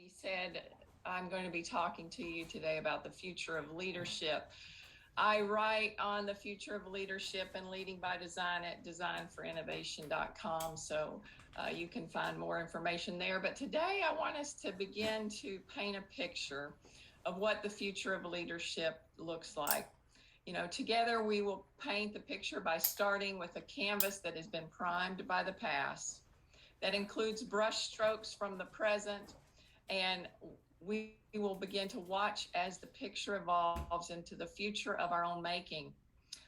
He said, I'm going to be talking to you today about the future of leadership. I write on the future of leadership and leading by design at designforinnovation.com, so you can find more information there. But today I want us to begin to paint a picture of what the future of leadership looks like. You know, together we will paint the picture by starting with a canvas that has been primed by the past, that includes brush strokes from the present, and we will begin to watch as the picture evolves into the future of our own making.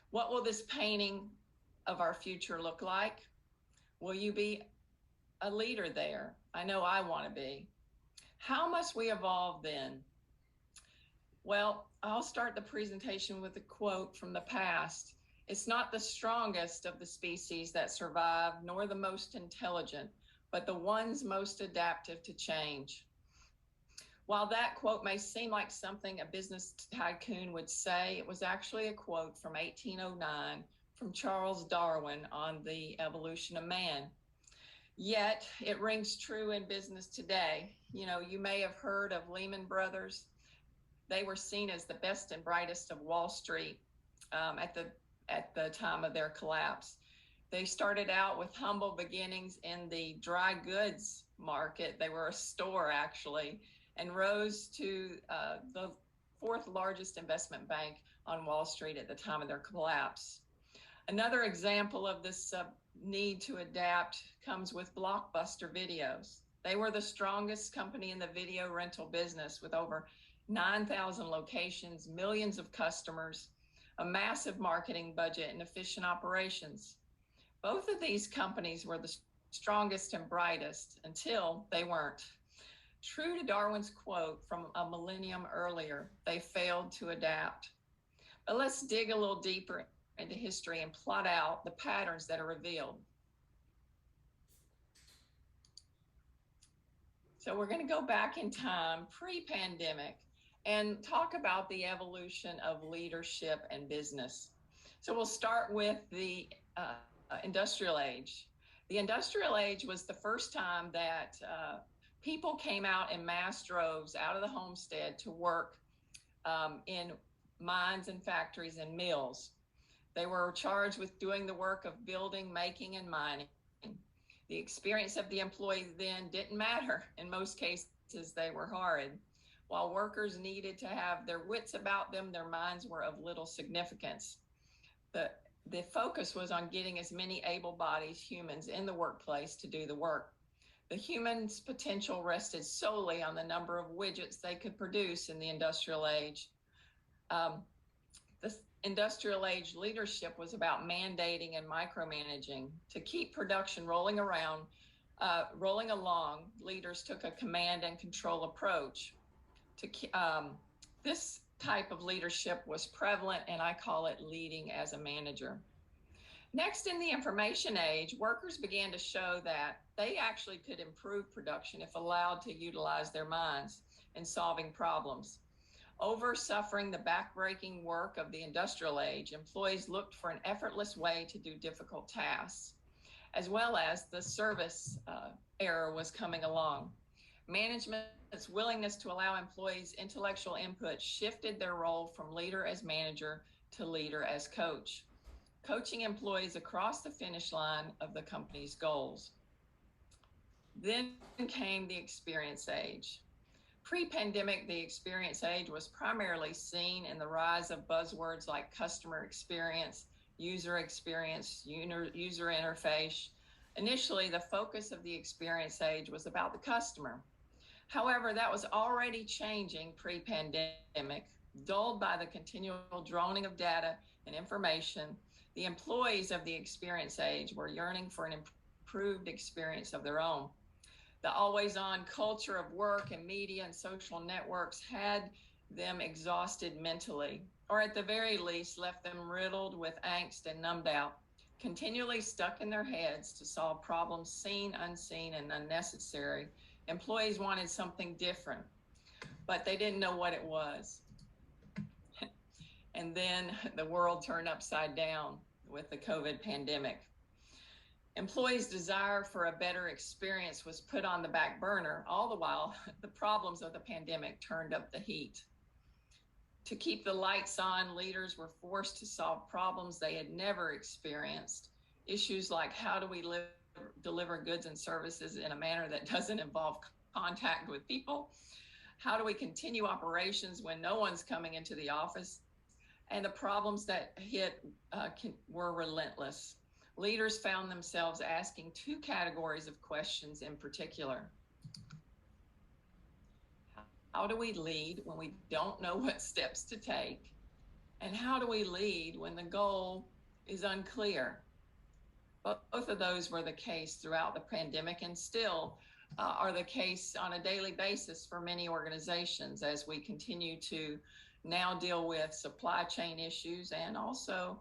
What will this painting of our future look like? Will you be a leader there? I know I want to be. How must we evolve then? Well, I'll start the presentation with a quote from the past. It's not the strongest of the species that survive, nor the most intelligent, but the ones most adaptive to change. While that quote may seem like something a business tycoon would say, it was actually a quote from 1809 from Charles Darwin on the evolution of man. Yet it rings true in business today. You know, you may have heard of Lehman Brothers. They were seen as the best and brightest of Wall Street at the time of their collapse. They started out with humble beginnings in the dry goods market. They were a store, actually, and rose to the fourth largest investment bank on Wall Street at the time of their collapse. Another example of this need to adapt comes with Blockbuster Videos. They were the strongest company in the video rental business with over 9,000 locations, millions of customers, a massive marketing budget, and efficient operations. Both of these companies were the strongest and brightest until they weren't. True to Darwin's quote from a millennium earlier, they failed to adapt. But let's dig a little deeper into history and plot out the patterns that are revealed. So we're going to go back in time, pre-pandemic, and talk about the evolution of leadership and business. So we'll start with the industrial age. The industrial age was the first time that people came out in mass droves out of the homestead to work in mines and factories and mills. They were charged with doing the work of building, making, and mining. The experience of the employee then didn't matter. In most cases, they were horrid. While workers needed to have their wits about them, their minds were of little significance. The focus was on getting as many able-bodied humans in the workplace to do the work. The human's potential rested solely on the number of widgets they could produce in the industrial age. The industrial age leadership was about mandating and micromanaging. To keep production rolling along, leaders took a command and control approach. This type of leadership was prevalent, and I call it leading as a manager. Next, in the information age, workers began to show that they actually could improve production if allowed to utilize their minds in solving problems. Over suffering the backbreaking work of the industrial age, employees looked for an effortless way to do difficult tasks, as well as the service era was coming along. Management's willingness to allow employees intellectual input shifted their role from leader as manager to leader as coach, coaching employees across the finish line of the company's goals. Then came the experience age. Pre-pandemic, the experience age was primarily seen in the rise of buzzwords like customer experience, user interface. Initially, the focus of the experience age was about the customer. However, that was already changing pre-pandemic. Dulled by the continual droning of data and information, the employees of the experience age were yearning for an improved experience of their own. The always-on culture of work and media and social networks had them exhausted mentally, or at the very least left them riddled with angst and numbed out, continually stuck in their heads to solve problems seen, unseen, and unnecessary. Employees wanted something different, but they didn't know what it was. And then the world turned upside down with the COVID pandemic. Employees' desire for a better experience was put on the back burner, all the while the problems of the pandemic turned up the heat. To keep the lights on, leaders were forced to solve problems they had never experienced. Issues like how do we deliver goods and services in a manner that doesn't involve contact with people? How do we continue operations when no one's coming into the office? And the problems that hit were relentless. Leaders found themselves asking two categories of questions in particular. How do we lead when we don't know what steps to take? And how do we lead when the goal is unclear? Both of those were the case throughout the pandemic and still are the case on a daily basis for many organizations as we continue to now deal with supply chain issues and also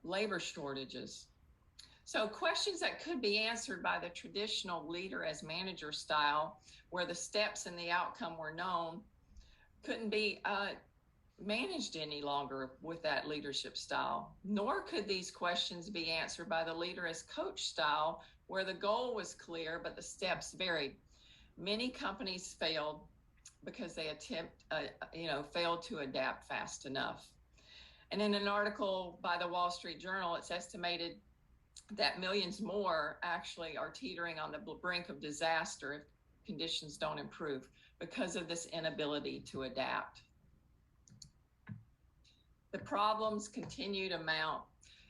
labor shortages. So questions that could be answered by the traditional leader as manager style, where the steps and the outcome were known, couldn't be managed any longer with that leadership style. Nor could these questions be answered by the leader as coach style, where the goal was clear, but the steps varied. Many companies failed because they failed to adapt fast enough. And in an article by the Wall Street Journal, it's estimated that millions more actually are teetering on the brink of disaster if conditions don't improve because of this inability to adapt. The problems continue to mount,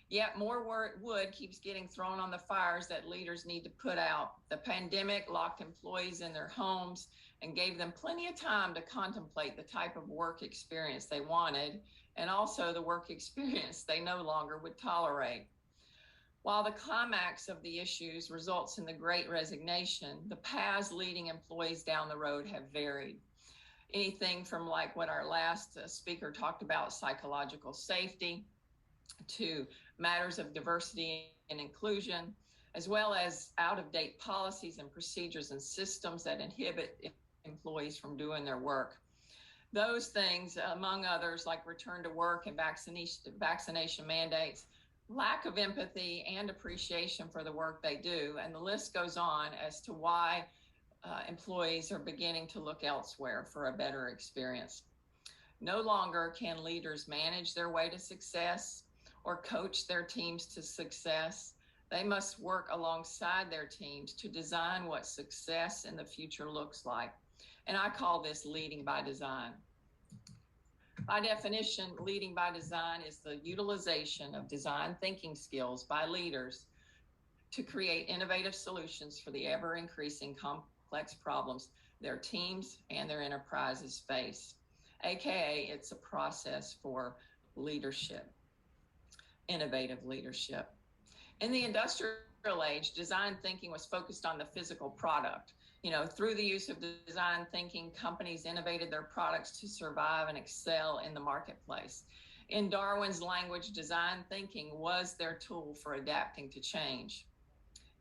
yet more wood keeps getting thrown on the fires that leaders need to put out. The pandemic locked employees in their homes and gave them plenty of time to contemplate the type of work experience they wanted and also the work experience they no longer would tolerate. While the climax of the issues results in the Great Resignation, the paths leading employees down the road have varied. Anything from like what our last speaker talked about, psychological safety, to matters of diversity and inclusion, as well as out-of-date policies and procedures and systems that inhibit employees from doing their work. Those things, among others, like return to work and vaccination mandates, lack of empathy and appreciation for the work they do, and the list goes on as to why employees are beginning to look elsewhere for a better experience. No longer can leaders manage their way to success or coach their teams to success. They must work alongside their teams to design what success in the future looks like. And I call this leading by design. By definition, leading by design is the utilization of design thinking skills by leaders to create innovative solutions for the ever-increasing complex problems their teams and their enterprises face. AKA, it's a process for leadership, innovative leadership. In the industrial age, design thinking was focused on the physical product. Through the use of design thinking, companies innovated their products to survive and excel in the marketplace. In Darwin's language, design thinking was their tool for adapting to change.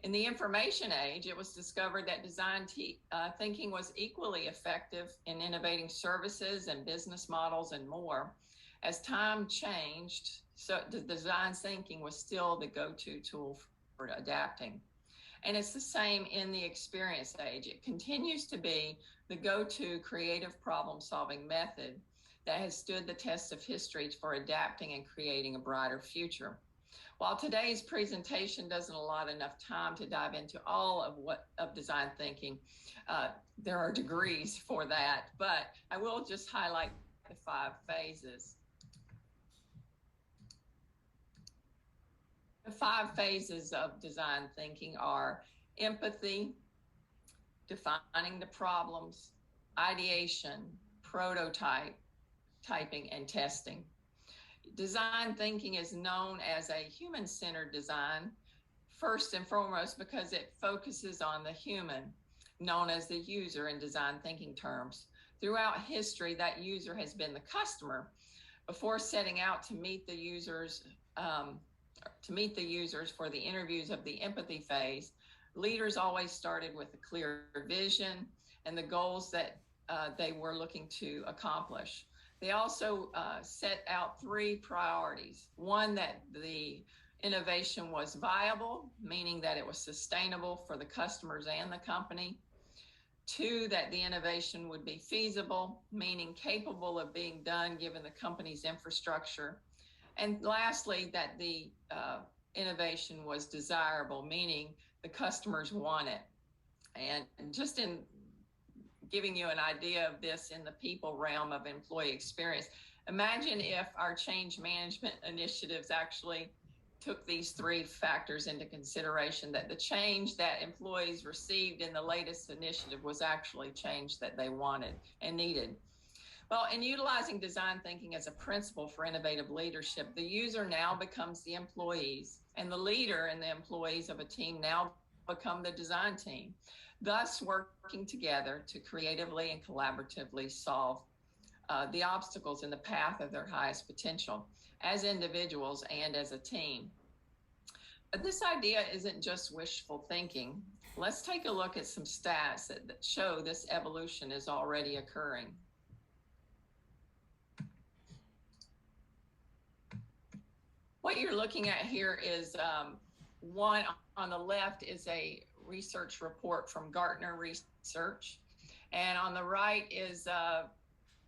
In the information age, it was discovered that design thinking was equally effective in innovating services and business models and more. As time changed, so the design thinking was still the go-to tool for adapting. And it's the same in the experience age. It continues to be the go-to creative problem-solving method that has stood the test of history for adapting and creating a brighter future. While today's presentation doesn't allot enough time to dive into all of design thinking, there are degrees for that, but I will just highlight the 5 phases. The 5 phases of design thinking are empathy, defining the problems, ideation, prototype, typing, and testing. Design thinking is known as a human-centered design, first and foremost because it focuses on the human, known as the user in design thinking terms. Throughout history, that user has been the customer. Before setting out to meet the users for the interviews of the empathy phase, leaders always started with a clear vision and the goals that they were looking to accomplish. They also set out 3 priorities. One, that the Innovation was viable, meaning that it was sustainable for the customers and the company. 2, that the innovation would be feasible, meaning capable of being done given the company's infrastructure. And lastly, that the innovation was desirable, meaning the customers want it. And just in giving you an idea of this in the people realm of employee experience, imagine if our change management initiatives actually took these 3 factors into consideration, that the change that employees received in the latest initiative was actually change that they wanted and needed. Well, in utilizing design thinking as a principle for innovative leadership, the user now becomes the employees, and the leader and the employees of a team now become the design team, thus working together to creatively and collaboratively solve the obstacles in the path of their highest potential as individuals and as a team. But this idea isn't just wishful thinking. Let's take a look at some stats that show this evolution is already occurring. What you're looking at here is one on the left is a research report from Gartner Research, and on the right is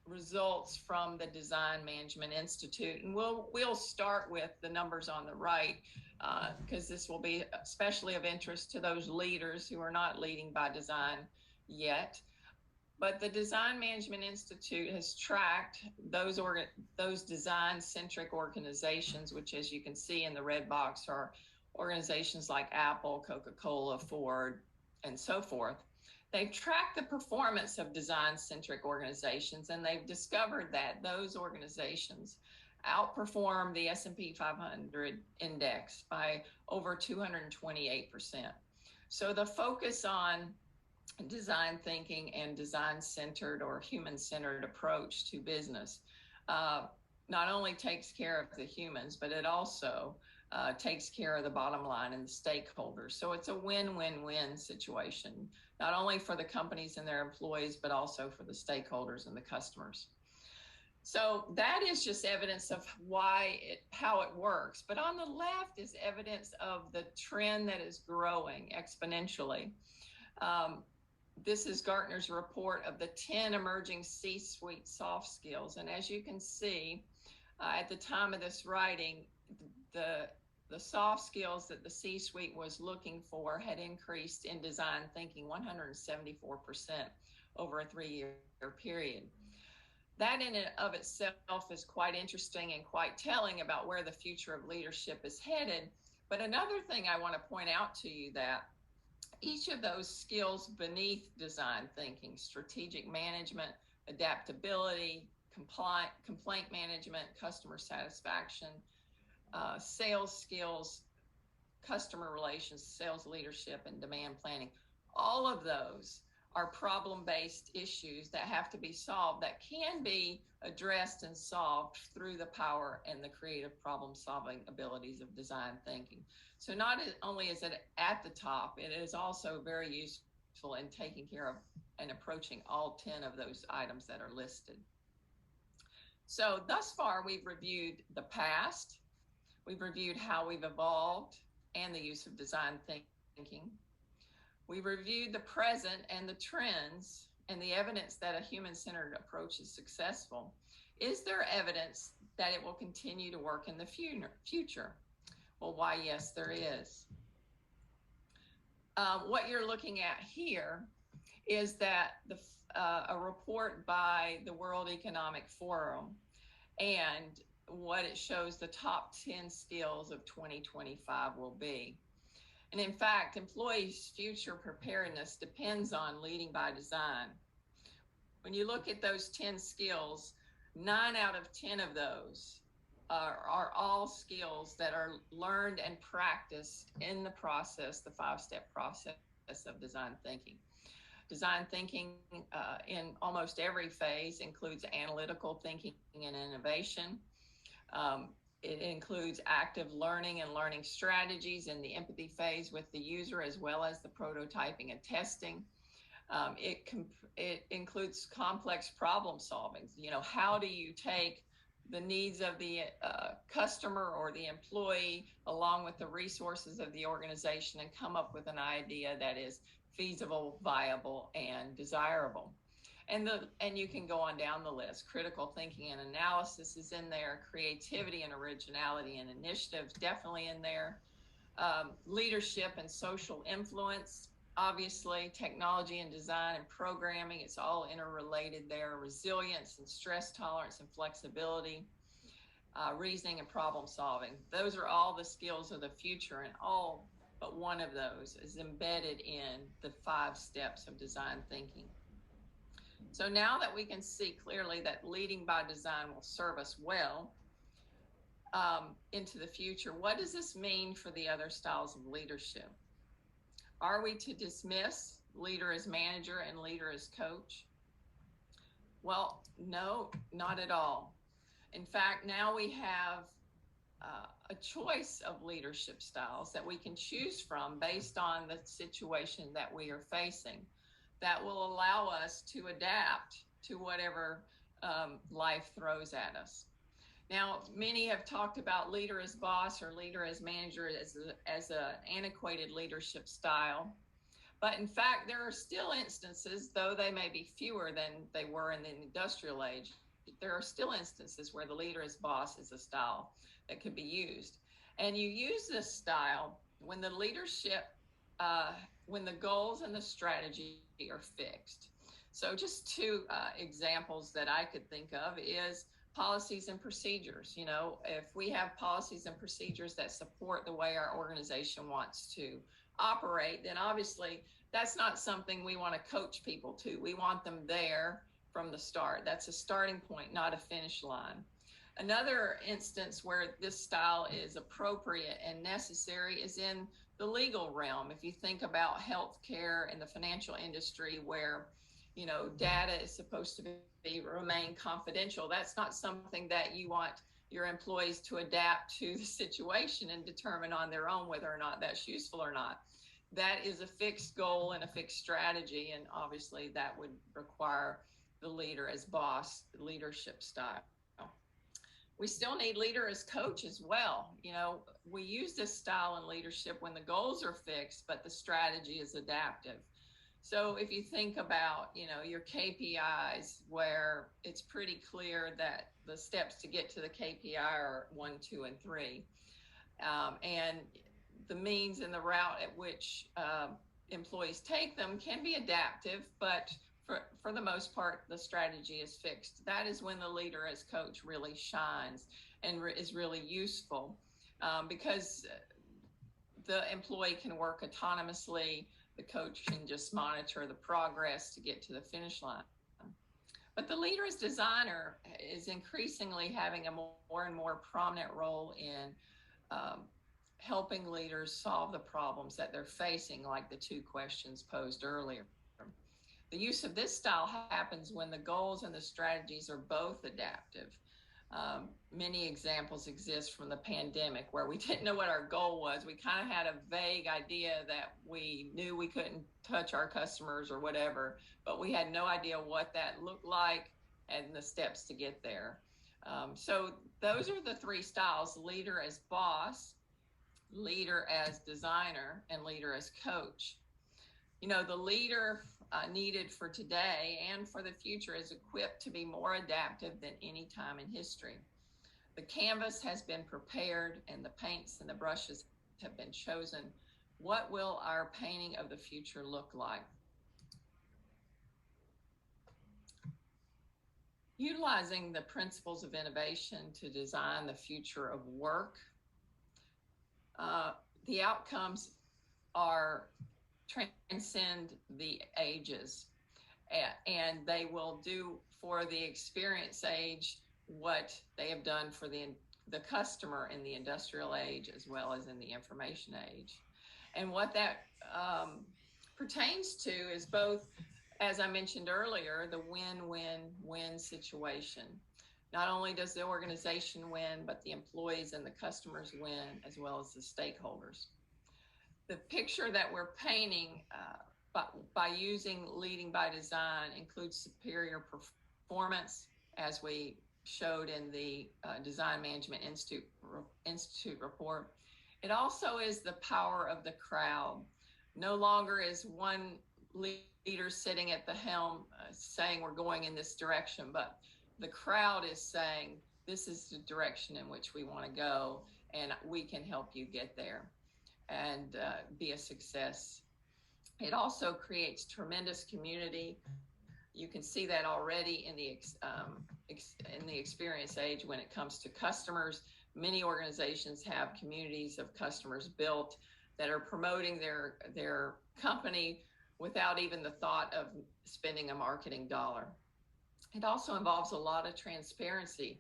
results from the Design Management Institute. And we'll start with the numbers on the right because this will be especially of interest to those leaders who are not leading by design yet. But the Design Management Institute has tracked those design-centric organizations, which, as you can see in the red box, are organizations like Apple, Coca-Cola, Ford, and so forth. They've tracked the performance of design-centric organizations, and they've discovered that those organizations outperform the S&P 500 index by over 228%. So the focus on design thinking and design-centered or human-centered approach to business not only takes care of the humans, but it also takes care of the bottom line and the stakeholders. So it's a win-win-win situation, not only for the companies and their employees, but also for the stakeholders and the customers. So that is just evidence of how it works. But on the left is evidence of the trend that is growing exponentially. This is Gartner's report of the 10 emerging C-suite soft skills. And as you can see, at the time of this writing, the soft skills that the C-suite was looking for had increased in design thinking 174% over a 3-year period. That in and of itself is quite interesting and quite telling about where the future of leadership is headed. But another thing I want to point out to you that each of those skills beneath design thinking, strategic management, adaptability, complaint management, customer satisfaction, sales skills, customer relations, sales leadership, and demand planning, all of those are problem-based issues that have to be solved, that can be addressed and solved through the power and the creative problem-solving abilities of design thinking. So not only is it at the top, it is also very useful in taking care of and approaching all 10 of those items that are listed. So thus far, we've reviewed the past, we've reviewed how we've evolved and the use of design thinking. We reviewed the present and the trends and the evidence that a human-centered approach is successful. Is there evidence that it will continue to work in the future? Well, why, yes, there is. What you're looking at here is that a report by the World Economic Forum, and what it shows the top 10 skills of 2025 will be. And in fact, employees' future preparedness depends on leading by design. When you look at those 10 skills, 9 out of 10 of those are all skills that are learned and practiced in the process, the 5-step process of design thinking. Design thinking in almost every phase includes analytical thinking and innovation. It includes active learning and learning strategies in the empathy phase with the user, as well as the prototyping and testing. It includes complex problem solving. You know, how do you take the needs of the customer or the employee, along with the resources of the organization, and come up with an idea that is feasible, viable, and desirable. And you can go on down the list. Critical thinking and analysis is in there. Creativity and originality and initiatives definitely in there. Leadership and social influence, obviously. Technology and design and programming, it's all interrelated there. Resilience and stress tolerance and flexibility. Reasoning and problem solving, those are all the skills of the future, and all but one of those is embedded in the 5 steps of design thinking. So now that we can see clearly that leading by design will serve us well into the future, what does this mean for the other styles of leadership? Are we to dismiss leader as manager and leader as coach? Well, no, not at all. In fact, now we have a choice of leadership styles that we can choose from based on the situation that we are facing, that will allow us to adapt to whatever life throws at us. Now, many have talked about leader as boss or leader as manager as an antiquated leadership style. But in fact, there are still instances, though they may be fewer than they were in the industrial age, there are still instances where the leader as boss is a style that could be used. And you use this style when the leadership, when the goals and the strategy are fixed. So just 2 examples that I could think of is policies and procedures. You know, if we have policies and procedures that support the way our organization wants to operate, then obviously that's not something we want to coach people to. We want them there from the start. That's a starting point, not a finish line. Another instance where this style is appropriate and necessary is in the legal realm. If you think about healthcare and the financial industry, where data is supposed to remain confidential, that's not something that you want your employees to adapt to the situation and determine on their own whether or not that's useful or not. That is a fixed goal and a fixed strategy, and obviously that would require the leader as boss leadership style. We still need leader as coach as well. We use this style in leadership when the goals are fixed, but the strategy is adaptive. So if you think about, your KPIs, where it's pretty clear that the steps to get to the KPI are 1, 2, and 3, and the means and the route at which employees take them can be adaptive, but for the most part, the strategy is fixed. That is when the leader as coach really shines and is really useful, because the employee can work autonomously. The coach can just monitor the progress to get to the finish line. But the leader as designer is increasingly having a more and more prominent role in helping leaders solve the problems that they're facing, like the 2 questions posed earlier. The use of this style happens when the goals and the strategies are both adaptive. Many examples exist from the pandemic where we didn't know what our goal was. We kind of had a vague idea that we knew we couldn't touch our customers or whatever, but we had no idea what that looked like and the steps to get there. So those are the 3 styles: leader as boss, leader as designer, and leader as coach. The leader needed for today and for the future is equipped to be more adaptive than any time in history. The canvas has been prepared and the paints and the brushes have been chosen. What will our painting of the future look like? Utilizing the principles of innovation to design the future of work, the outcomes transcend the ages, and they will do for the experience age what they have done for the customer in the industrial age as well as in the information age. And what that pertains to is both, as I mentioned earlier, the win-win-win situation. Not only does the organization win, but the employees and the customers win, as well as the stakeholders. The picture that we're painting by using leading by design includes superior performance, as we showed in the Design Management Institute report. It also is the power of the crowd. No longer is one leader sitting at the helm saying we're going in this direction, but the crowd is saying this is the direction in which we want to go, and we can help you get there and be a success. It also creates tremendous community. You can see that already in the experience age when it comes to customers. Many organizations have communities of customers built that are promoting their company without even the thought of spending a marketing dollar. It also involves a lot of transparency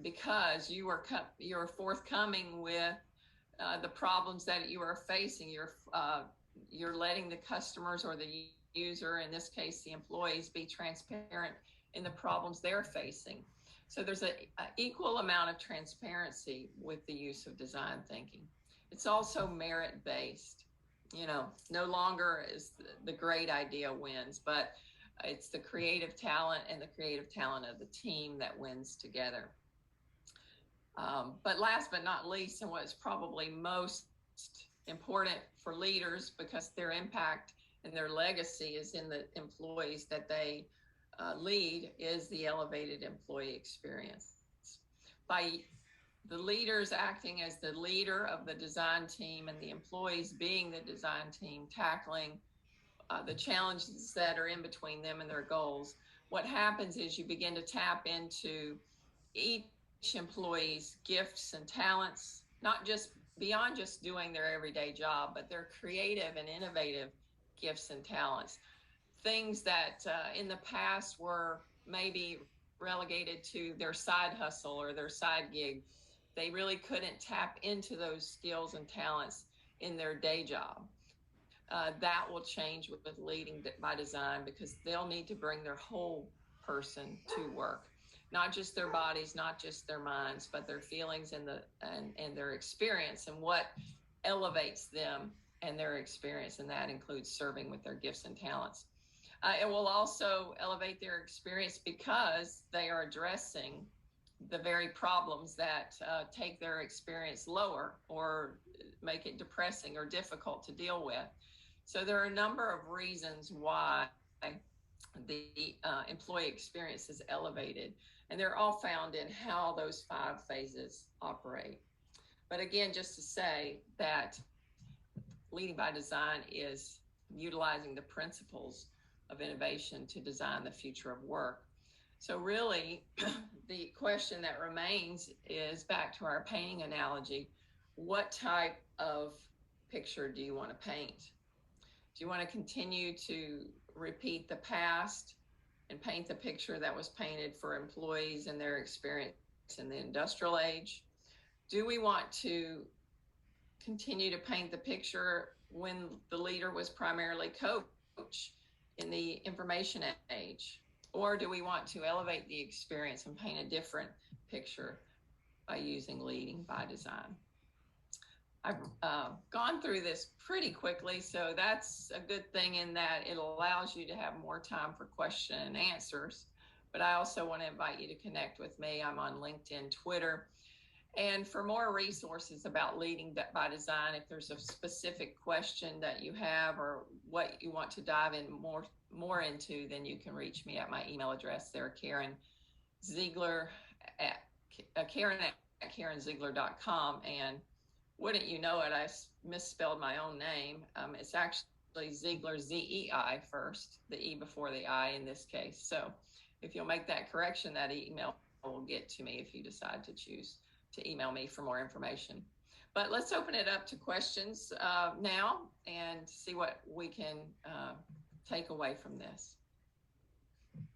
because you're forthcoming with the problems that you are facing. You're letting the customers or the user, in this case the employees, be transparent in the problems they're facing. So there's an equal amount of transparency with the use of design thinking. It's also merit-based. No longer is the great idea wins, but it's the creative talent and the creative talent of the team that wins together. But last but not least, and what's probably most important for leaders, because their impact and their legacy is in the employees that they lead, is the elevated employee experience. By the leaders acting as the leader of the design team and the employees being the design team, tackling the challenges that are in between them and their goals, what happens is you begin to tap into each employee's gifts and talents, not just beyond just doing their everyday job, but their creative and innovative gifts and talents. Things that in the past were maybe relegated to their side hustle or their side gig. They really couldn't tap into those skills and talents in their day job. That will change with leading by design, because they'll need to bring their whole person to work, not just their bodies, not just their minds, but their feelings and their experience and what elevates them and their experience, and that includes serving with their gifts and talents. It will also elevate their experience because they are addressing the very problems that take their experience lower or make it depressing or difficult to deal with. So there are a number of reasons why the employee experience is elevated, and they're all found in how those 5 phases operate. But again, just to say that leading by design is utilizing the principles of innovation to design the future of work. So really, the question that remains is, back to our painting analogy, what type of picture do you want to paint? Do you want to continue to repeat the past and paint the picture that was painted for employees and their experience in the industrial age? Do we want to continue to paint the picture when the leader was primarily coach in the information age? Or do we want to elevate the experience and paint a different picture by using leading by design? I've gone through this pretty quickly, so that's a good thing in that it allows you to have more time for question and answers. But I also want to invite you to connect with me. I'm on LinkedIn, Twitter. And for more resources about leading by design, if there's a specific question that you have or what you want to dive in more into, then you can reach me at my email address there, Karen Ziegler at Karen@KarenZiegler.com. And wouldn't you know it, I misspelled my own name. It's actually Ziegler, Z-E-I first, the E before the I in this case. So if you'll make that correction, that email will get to me if you decide to choose to email me for more information. But let's open it up to questions now and see what we can take away from this.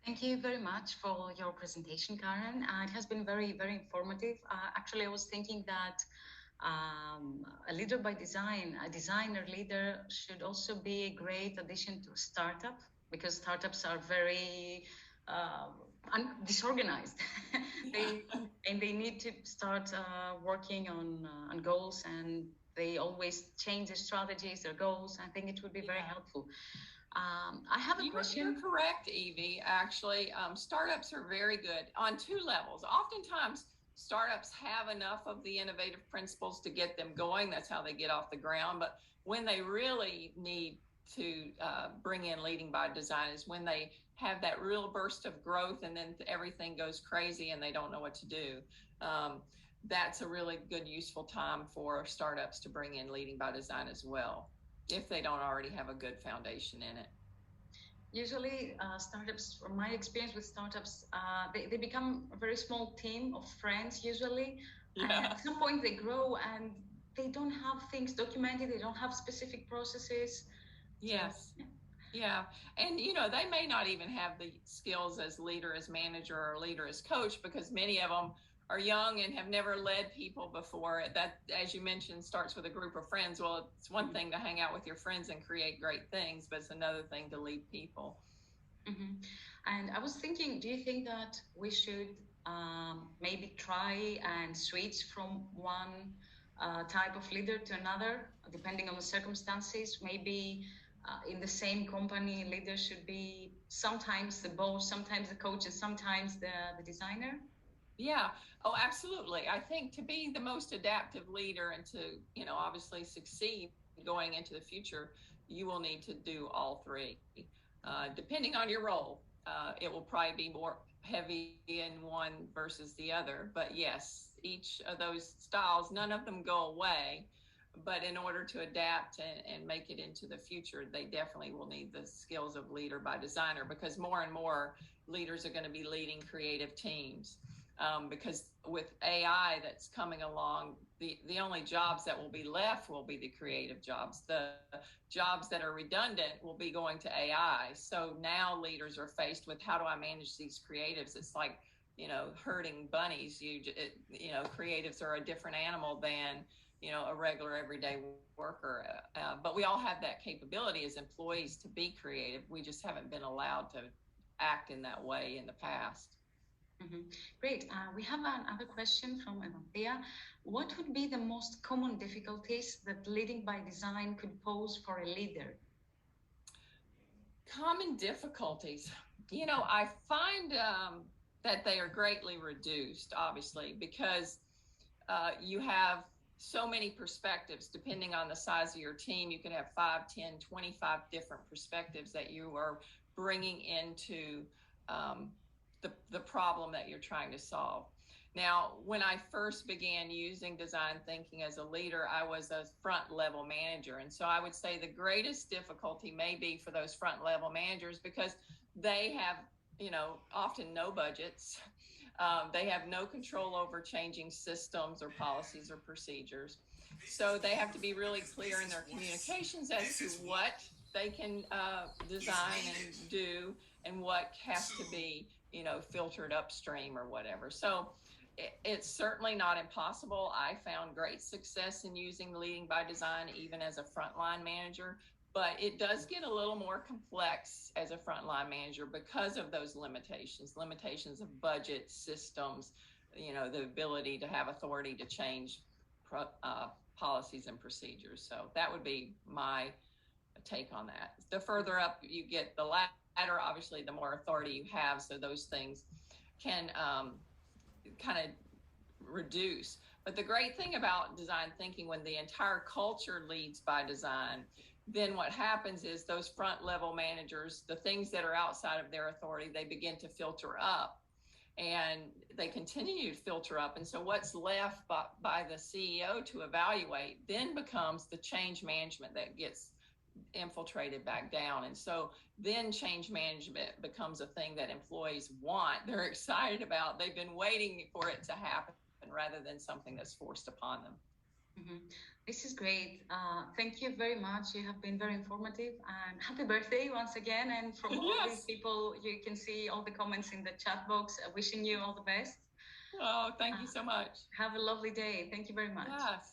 Thank you very much for your presentation, Karen. It has been very, very informative. Actually, I was thinking that a leader by design, a designer leader, should also be a great addition to a startup, because startups are very disorganized. They need to start working on goals, and they always change their strategies, their goals. I think it would be very helpful. I have a You're question. correct, Evie. Actually, startups are very good on two levels. Oftentimes, startups have enough of the innovative principles to get them going. That's how they get off the ground. But when they really need to bring in leading by design is when they have that real burst of growth and then everything goes crazy and they don't know what to do. Um, that's a really good, useful time for startups to bring in leading by design as well, if they don't already have a good foundation in it. Usually, startups, from my experience with startups, they become a very small team of friends usually. And Yeah. at some point, they grow and they don't have things documented, they don't have specific processes. Yes. So, Yeah. And, they may not even have the skills as leader, as manager, or leader as coach, because many of them are young and have never led people before. That, as you mentioned, starts with a group of friends. Well, it's one thing to hang out with your friends and create great things, but it's another thing to lead people. mm-hmm. And I was thinking, do you think that we should maybe try and switch from one type of leader to another, depending on the circumstances? Maybe in the same company, leader should be sometimes the boss, sometimes the coach, and sometimes the designer? Yeah. Oh, absolutely. I think to be the most adaptive leader and to, obviously succeed going into the future, you will need to do all three. Depending on your role, it will probably be more heavy in one versus the other. But yes, each of those styles, none of them go away. But in order to adapt and make it into the future, they definitely will need the skills of leader by designer, because more and more leaders are going to be leading creative teams. Because with AI that's coming along, the only jobs that will be left will be the creative jobs. The jobs that are redundant will be going to AI. So now leaders are faced with, how do I manage these creatives? It's like, herding bunnies. Creatives are a different animal than, a regular everyday worker. But we all have that capability as employees to be creative. We just haven't been allowed to act in that way in the past. Mm-hmm. Great. We have another question from Evanthea. What would be the most common difficulties that leading by design could pose for a leader? Common difficulties. I find that they are greatly reduced, obviously, because you have so many perspectives. Depending on the size of your team, you can have 5, 10, 25 different perspectives that you are bringing into the problem that you're trying to solve. Now, when I first began using design thinking as a leader, I was a front level manager. And so I would say the greatest difficulty may be for those front level managers, because they have, often no budgets. They have no control over changing systems or policies or procedures. So they have to be really clear in their communications as to what they can design and do, and what has to be, filtered upstream or whatever. So it's certainly not impossible. I found great success in using leading by design, even as a frontline manager, but it does get a little more complex as a frontline manager because of those limitations of budget, systems, the ability to have authority to change policies and procedures. So that would be my take on that. The further up you get the ladder, obviously, the more authority you have. So those things can kind of reduce. But the great thing about design thinking, when the entire culture leads by design, then what happens is those front level managers, the things that are outside of their authority, they begin to filter up, and they continue to filter up. And so what's left by the CEO to evaluate then becomes the change management that gets infiltrated back down. And so then change management becomes a thing that employees want. They're excited about. They've been waiting for it to happen, rather than something that's forced upon them. Mm-hmm. This is great. Thank you very much. You have been very informative, and happy birthday once again. And from all these people, you can see all the comments in the chat box. Wishing you all the best. Oh, thank you so much. Have a lovely day. Thank you very much. Yes.